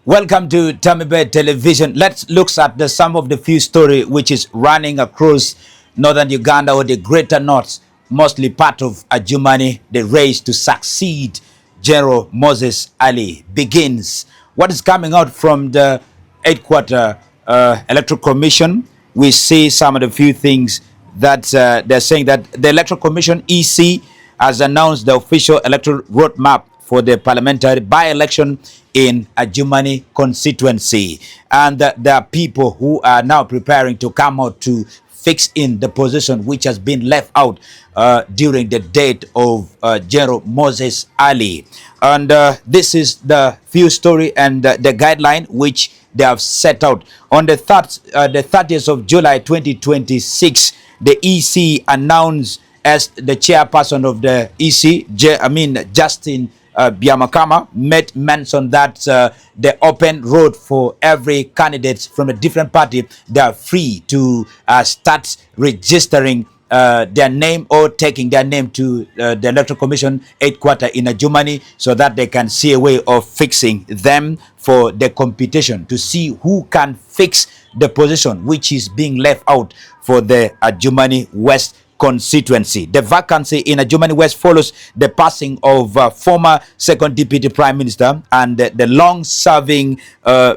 Welcome to Tamibe Television. Let's look at some of the few story which is running across northern Uganda or the greater north, mostly part of Adjumani. The race to succeed General Moses Ali begins. What is coming out from the headquarter electoral commission? We see some of the few things that they're saying that the electoral commission EC has announced the official electoral roadmap for the parliamentary by-election in Adjumani constituency, and there are people who are now preparing to come out to fix in the position which has been left out during the date of General Moses Ali. And this is the few story and the guideline which they have set out on the 30th of July 2026. The EC announced as the chairperson of the EC, Justin Biamakama, made mention that the open road for every candidate from a different party, they are free to start registering their name or taking their name to the Electoral Commission headquarters in Adjumani, so that they can see a way of fixing them for the competition to see who can fix the position which is being left out for the Adjumani West constituency. The vacancy in Adjumani West follows the passing of former second deputy prime minister and the long-serving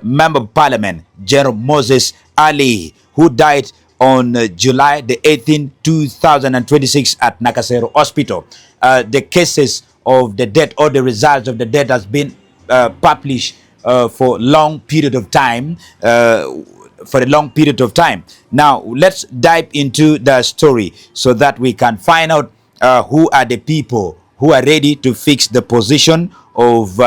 member of parliament, General Moses Ali, who died on July the 18th, 2026 at Nakasero Hospital. The cases of the death or the results of the death has been published for long period of time. For a long period of time. Now, let's dive into the story so that we can find out who are the people who are ready to fix the position of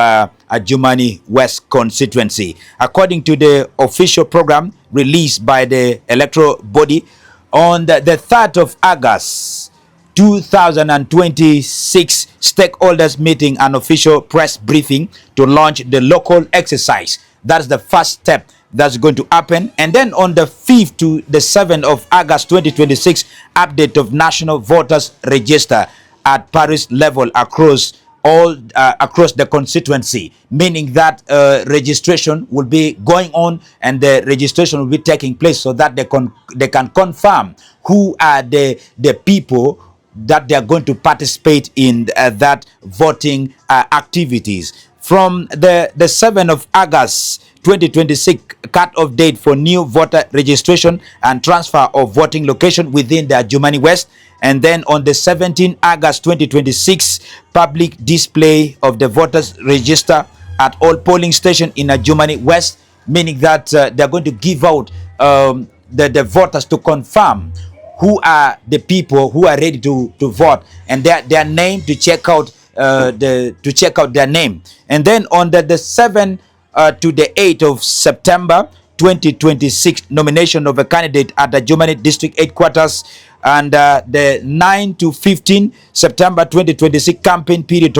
Adjumani West constituency. According to the official program released by the electoral body on the 3rd of August 2026, stakeholders meeting and official press briefing to launch the local exercise. That's the first step that's going to happen. And then on the 5th to the 7th of August 2026, update of national voters register at parish level across the constituency, meaning that registration will be going on and the registration will be taking place so that they can confirm who are the people that they are going to participate in that voting activities. From the 7th of August 2026 cut-off date for new voter registration and transfer of voting location within the Adjumani West. And then on the 17th August 2026, public display of the voters register at all polling stations in Adjumani West, meaning that they're going to give out the voters to confirm who are the people who are ready to vote and their name to check out their name. And then on the 7th to the 8th of September 2026, nomination of a candidate at the Adjumani district headquarters, and the 9 to 15 September 2026 campaign period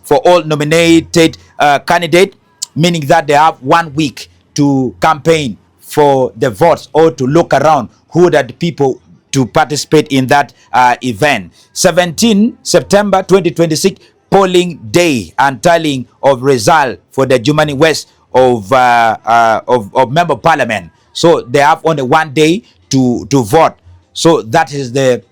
for all nominated candidate, meaning that they have 1 week to campaign for the votes or to look around who are the people to participate in that event. 17 September 2026 polling day and tallying of result for the Adjumani West of member parliament. So they have only 1 day to vote. So that is the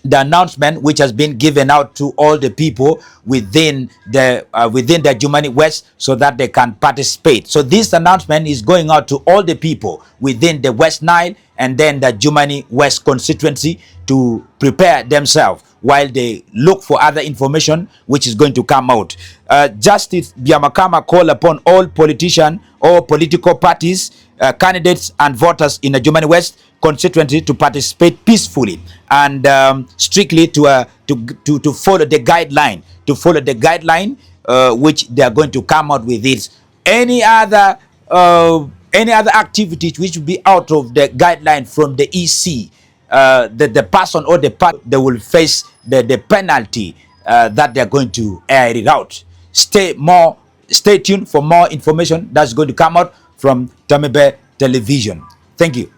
announcement which has been given out to all the people within the Adjumani West so that they can participate. So this announcement is going out to all the people within the West Nile and then the Adjumani West constituency to prepare themselves while they look for other information which is going to come out. Justice Biamakama called upon all politicians or political parties, candidates and voters in the Adjumani West constituency to participate peacefully and strictly to follow the guideline, which they are going to come out with it. Any other activities which will be out of the guideline from the EC, the person or the party, they will face the penalty that they are going to air it out. Stay tuned for more information that's going to come out from Tamibe Television. Thank you.